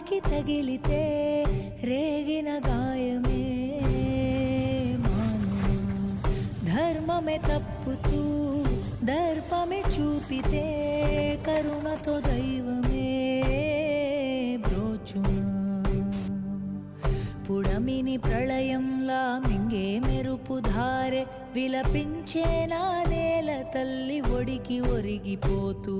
కాలికి తగిలితే రేగిన గాయమే మానుమా ధర్మమే తప్పుతూ దర్పమే చూపితే కరుణతో దైవమే బ్రోచునా పుడమిని ప్రళయంలా మింగే మెరుపు ధారె విలపించే నా నేల తల్లి ఒడికి ఒరిగిపోతూ